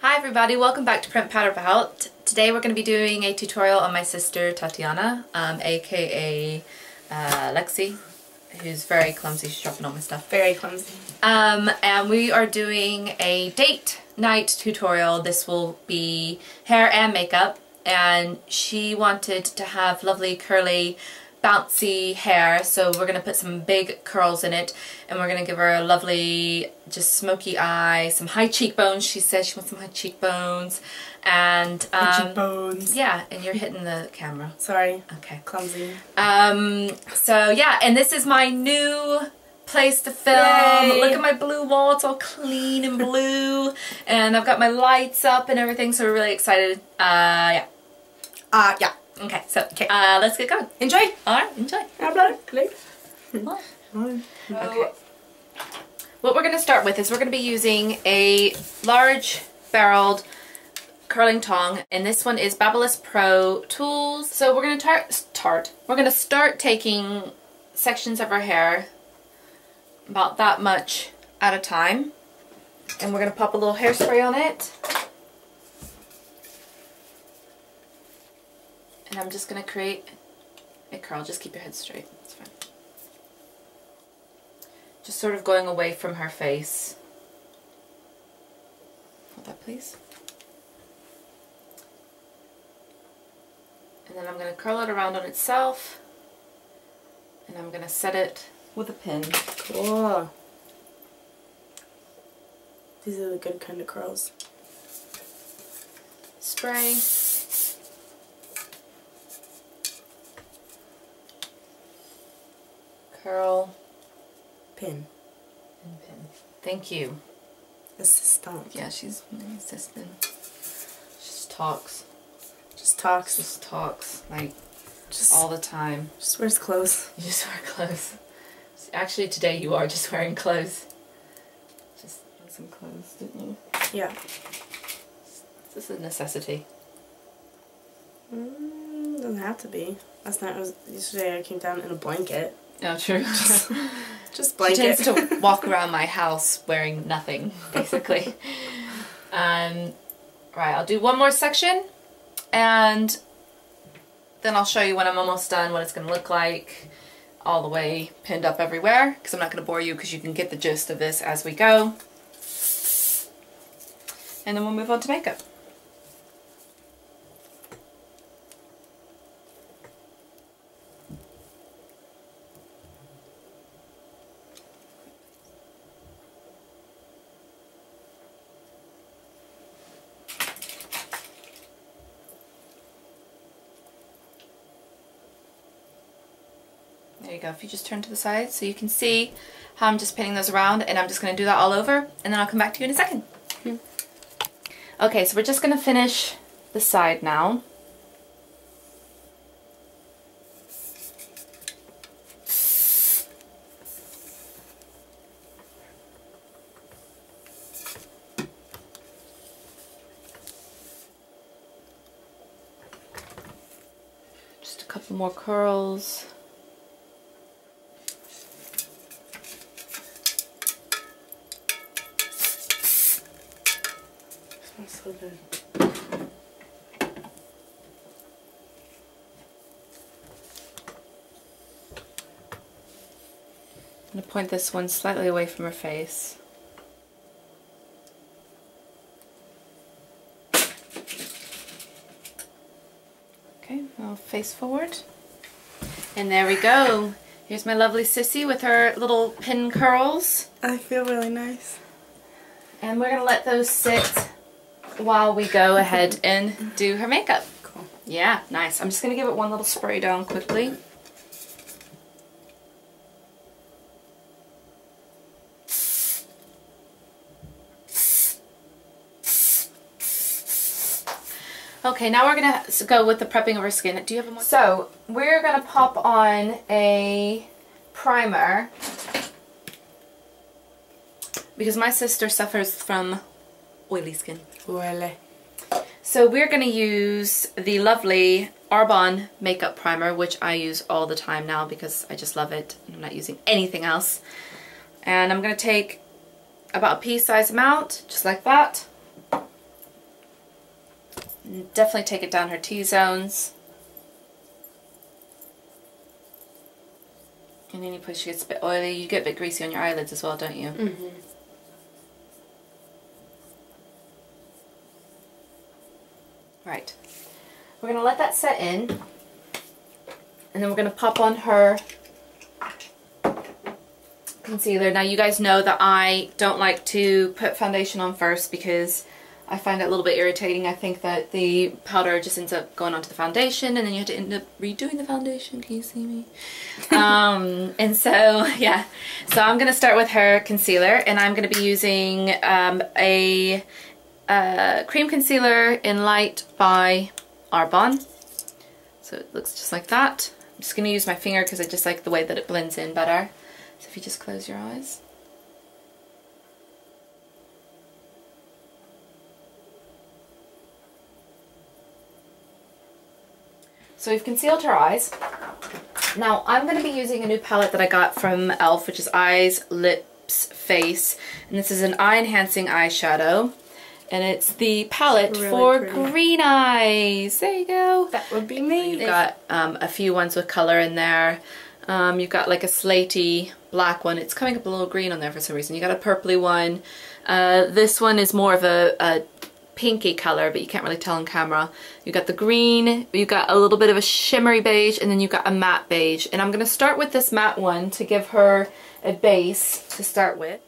Hi everybody, welcome back to Print Powder Palette. Today we're going to be doing a tutorial on my sister Tatiana, aka Lexi, who's very clumsy. She's dropping all my stuff. Very clumsy. And we are doing a date night tutorial. This will be hair and makeup, and she wanted to have lovely curly bouncy hair, so we're going to put some big curls in it, and we're going to give her a lovely just smoky eye, some high cheekbones. She says she wants some high cheekbones, and cheekbones. Yeah, and you're hitting the camera. Sorry. Okay. Clumsy. So yeah, and this is my new place to film. Yay. Look at my blue wall, it's all clean and blue, and I've got my lights up and everything, so we're really excited. Yeah. Okay, so let's get going. Enjoy. Alright, enjoy. Okay. What we're going to start with is we're going to be using a large barreled curling tong, and this one is Babyliss Pro Tools. So we're going to start taking sections of our hair, about that much at a time, and we're going to pop a little hairspray on it. And I'm just going to create a curl. Just keep your head straight. It's fine. Just sort of going away from her face. Hold that, please. And then I'm going to curl it around on itself. And I'm going to set it with a pin. Cool. These are the good kind of curls. Spray. Curl. Pin. And pin. Thank you. Assistant. Yeah, she's my assistant. She just talks. Just talks. Just talks. Like, just all the time. Just wears clothes. You just wear clothes. Actually, today you are just wearing clothes. Just want some clothes, didn't you? Yeah. This is a necessity. Doesn't have to be. Last night yesterday I came down in a blanket. Oh, true. Just blanket. She tends to walk around my house wearing nothing, basically. Right, I'll do one more section, and then I'll show you when I'm almost done what it's going to look like, all the way pinned up everywhere, because I'm not going to bore you, because you can get the gist of this as we go. And then we'll move on to makeup. There you go. If you just turn to the side so you can see how I'm just pinning those around, and I'm just going to do that all over, and then I'll come back to you in a second. Okay, so we're just going to finish the side now. Just a couple more curls. So good. I'm going to point this one slightly away from her face. Okay, I'll face forward. And there we go. Here's my lovely sissy with her little pin curls. I feel really nice. And we're going to let those sit while we go ahead and do her makeup. Cool. Yeah, nice. I'm just going to give it one little spray down quickly. Okay, now we're going to go with the prepping of her skin. Do you have a more? So, we're going to pop on a primer, because my sister suffers from oily skin. Oily. So we're going to use the lovely Arbonne makeup primer, which I use all the time now because I just love it and I'm not using anything else. And I'm going to take about a pea-sized amount, just like that. And definitely take it down her T-zones. And any place she gets a bit oily, you get a bit greasy on your eyelids as well, don't you? Mm-hmm. Right. We're going to let that set in. And then we're going to pop on her concealer. Now you guys know that I don't like to put foundation on first because I find it a little bit irritating. I think that the powder just ends up going onto the foundation and then you have to end up redoing the foundation. Can you see me? And so, yeah. So I'm going to start with her concealer, and I'm going to be using a cream concealer in Light by Arbonne. So it looks just like that. I'm just going to use my finger because I just like the way that it blends in better. So if you just close your eyes. So we've concealed her eyes. Now I'm going to be using a new palette that I got from e.l.f., which is Eyes, Lips, Face. And this is an eye enhancing eyeshadow. And it's the palette really for pretty. green eyes. There you go. That would be me. You've got a few ones with color in there. You've got like a slaty black one. It's coming up a little green on there for some reason. You got a purpley one. This one is more of a pinky color, but you can't really tell on camera. You've got the green, you've got a little bit of a shimmery beige, and then you've got a matte beige. And I'm going to start with this matte one to give her a base to start with.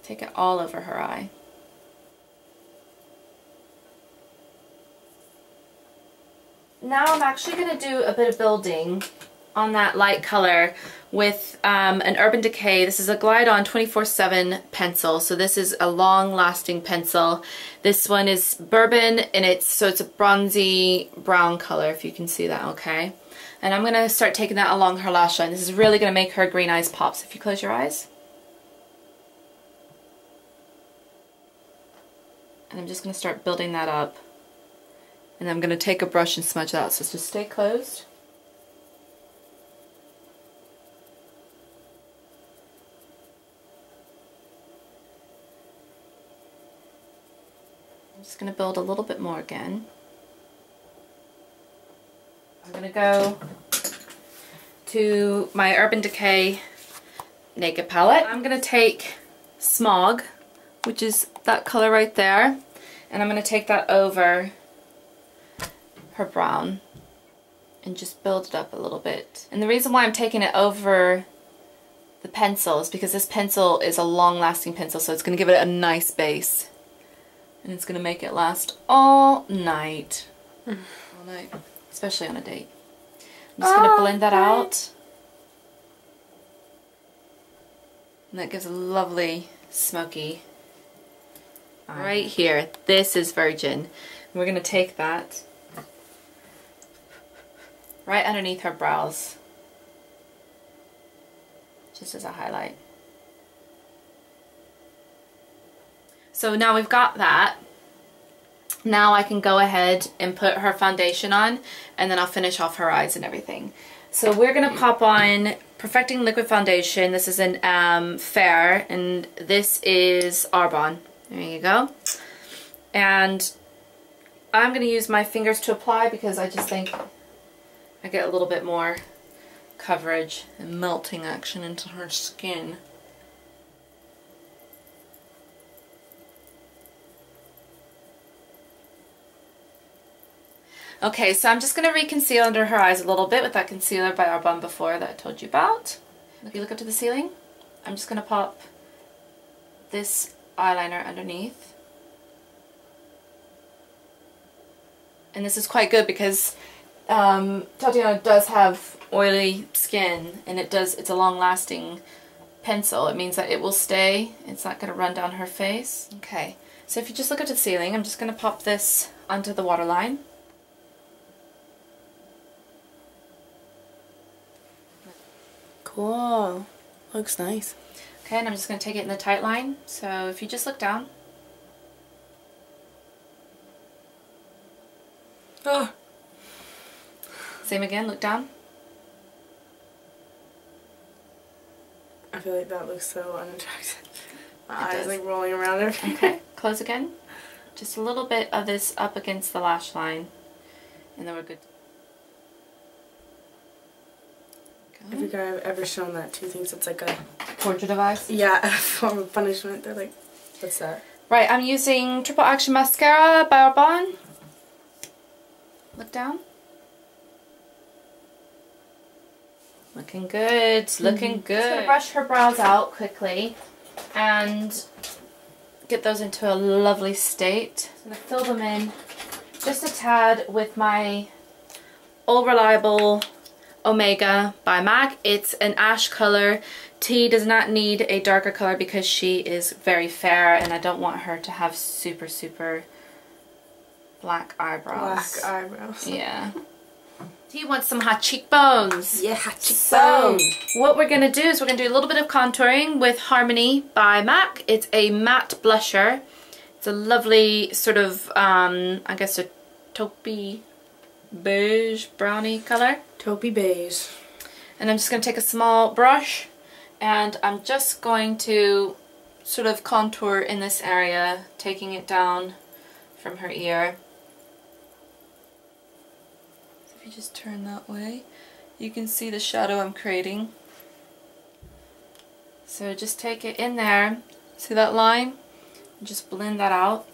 Take it all over her eye. Now I'm actually going to do a bit of building on that light color with an Urban Decay. This is a Glide On 24/7 pencil. So this is a long-lasting pencil. This one is bourbon, and it's a bronzy brown color, if you can see that okay. And I'm going to start taking that along her lash line. This is really going to make her green eyes pop. So if you close your eyes. And I'm just going to start building that up. And I'm going to take a brush and smudge that out. So just stay closed. I'm just going to build a little bit more again. I'm going to go to my Urban Decay Naked palette. I'm going to take Smog, which is that color right there, and I'm going to take that over her brown and just build it up a little bit. And the reason why I'm taking it over the pencil is because this pencil is a long-lasting pencil, so it's going to give it a nice base. And it's going to make it last all night. All night. Especially on a date. I'm just going to blend that out. And that gives a lovely smoky eye. Right here. This is Virgin. We're going to take that right underneath her brows. Just as a highlight. So now we've got that. Now I can go ahead and put her foundation on, and then I'll finish off her eyes and everything. So we're going to pop on Perfecting Liquid Foundation. This is an Fair, and this is Arbonne. There you go. And I'm going to use my fingers to apply because I just think I get a little bit more coverage and melting action into her skin. Okay, so I'm just going to reconceal under her eyes a little bit with that concealer by Arbonne before that I told you about. If you look up to the ceiling, I'm just going to pop this eyeliner underneath. And this is quite good because Tatiana does have oily skin, and it's a long-lasting pencil. It means that it will stay. It's not going to run down her face. Okay, so if you just look up to the ceiling, I'm just going to pop this onto the waterline. Cool. Looks nice. Okay, and I'm just going to take it in the tight line. So if you just look down. Oh. Same again, look down. I feel like that looks so unattractive. My It eyes does. like rolling around everywhere. Okay. Close again. Just a little bit of this up against the lash line. And then we're good. Every guy I've ever shown that to thinks it's like a torture device? Yeah, a form of punishment. They're like, what's that? Right, I'm using Triple Action Mascara by Arbonne. Look down. Looking good, looking good. Just gonna brush her brows out quickly and get those into a lovely state. I'm gonna fill them in just a tad with my All Reliable Omega by MAC. It's an ash color. T does not need a darker color because she is very fair and I don't want her to have super, super black eyebrows. Black eyebrows. Yeah. T wants some hot cheekbones. Yeah, hot So, cheekbones. what we're going to do is we're going to do a little bit of contouring with Harmony by MAC. It's a matte blusher. It's a lovely sort of, I guess a taupey beige brownie color. Taupey beige. And I'm just going to take a small brush and I'm just going to sort of contour in this area, taking it down from her ear. So if you just turn that way, you can see the shadow I'm creating. So just take it in there, see that line? And just blend that out.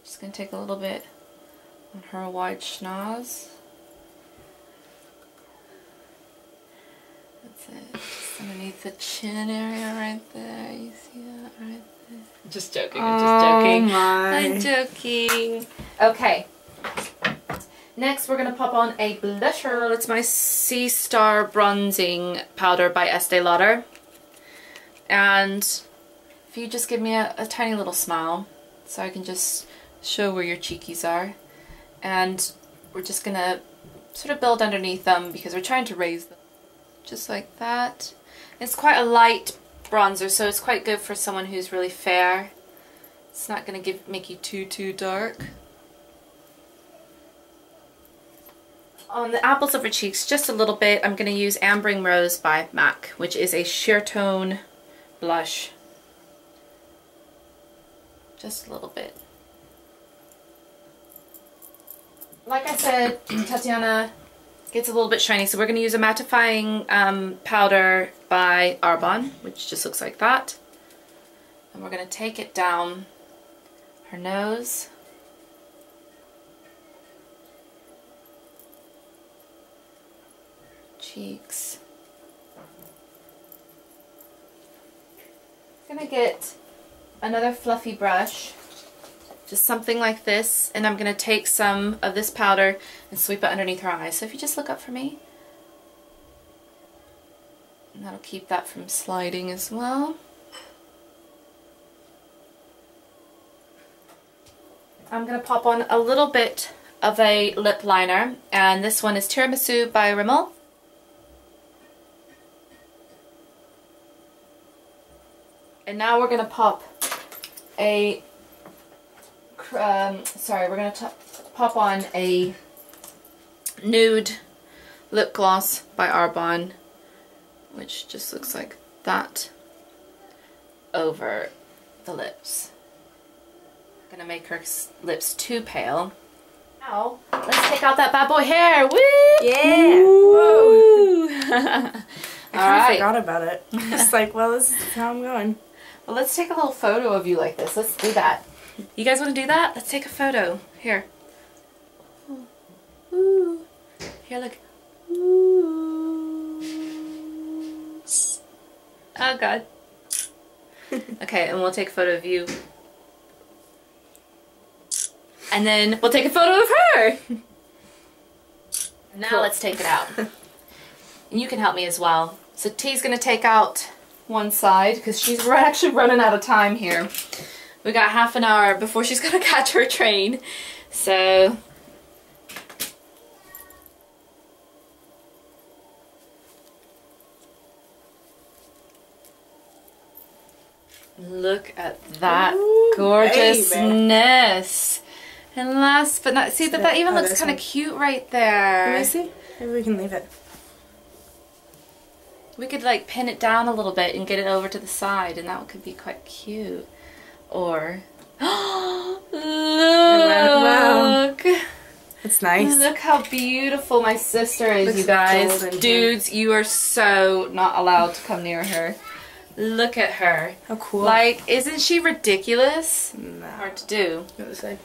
Just going to take a little bit on her wide schnoz. That's it. Just underneath the chin area right there. You see that right there? Just joking, I'm just joking. My. I'm joking. Okay. Next we're going to pop on a blusher. It's my Sea Star Bronzing Powder by Estee Lauder. And if you just give me a tiny little smile so I can just show where your cheekies are, and we're just gonna sort of build underneath them because we're trying to raise them just like that. It's quite a light bronzer, so it's quite good for someone who's really fair. It's not gonna make you too dark. On the apples of her cheeks, just a little bit, I'm gonna use Ambering Rose by MAC, which is a sheer tone blush. Just a little bit. Like I said, Tatiana gets a little bit shiny, so we're going to use a mattifying powder by Arbonne, which just looks like that. And we're going to take it down her nose. Cheeks. I'm going to get another fluffy brush. Just something like this, and I'm going to take some of this powder and sweep it underneath her eyes. So if you just look up for me, and that'll keep that from sliding as well. I'm going to pop on a little bit of a lip liner, and this one is Tiramisu by Rimmel. And now we're going to pop a we're going to pop on a nude lip gloss by Arbonne, which just looks like that over the lips. I'm going to make her lips too pale. Now, let's take out that bad boy hair. Woo! Yeah! Woo! I kind of forgot about it. It's like, well, this is how I'm going. Well, let's take a little photo of you like this. Let's do that. You guys want to do that? Let's take a photo. Here. Ooh. Here, look. Ooh. Oh, God. Okay, and we'll take a photo of you. And then we'll take a photo of her. Now let's take it out. And you can help me as well. So T's going to take out one side because she's actually running out of time here. We got half an hour before she's going to catch her train. So look at that gorgeousness. And last but not, see that even looks kind of cute right there. Let me see. Maybe we can leave it. We could like pin it down a little bit and get it over to the side, and that could be quite cute. Or, look! Wow. It's nice. Look how beautiful my sister is, you guys. Dudes, you are so not allowed to come near her. Look at her. How cool. Like, isn't she ridiculous? No. Hard to do. Go this side.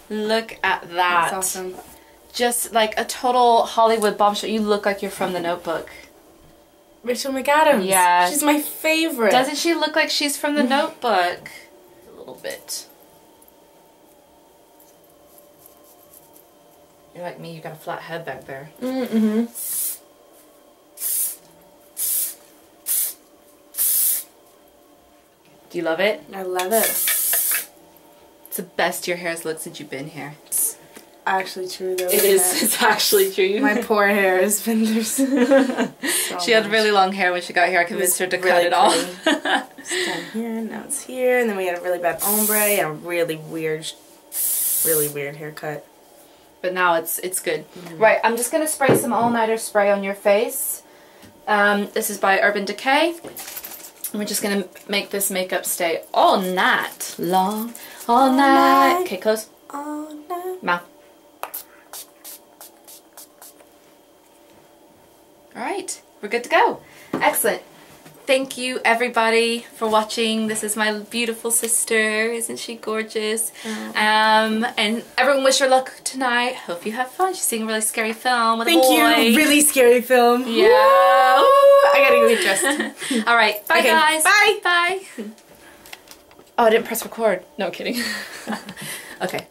Look at that. That's awesome. Just like a total Hollywood bombshell. You look like you're from The Notebook. Rachel McAdams. Yeah. She's my favorite. Doesn't she look like she's from The Notebook? A little bit. You're like me, you got a flat head back there. Mm-hmm. Do you love it? I love it. It's the best your hair has looked since you've been here. It's actually true though. It is. It's actually true. My poor hair has been there so She had really long hair when she got here. I convinced her to cut it off. It's down here, now it's here, and then we had a really bad ombre and a really weird haircut. But now it's good. Right, I'm just going to spray some all-nighter spray on your face. This is by Urban Decay. And we're just going to make this makeup stay all night long. All night. Okay, close. All night. Mouth. Alright, we're good to go. Excellent. Thank you everybody for watching. This is my beautiful sister. Isn't she gorgeous? And everyone wish her luck tonight. Hope you have fun. She's seeing a really scary film with a boy. Thank you. Really scary film. Yeah. Woo! I gotta get dressed. Alright, bye okay, guys. Bye. Bye. Oh, I didn't press record. No, kidding. Okay.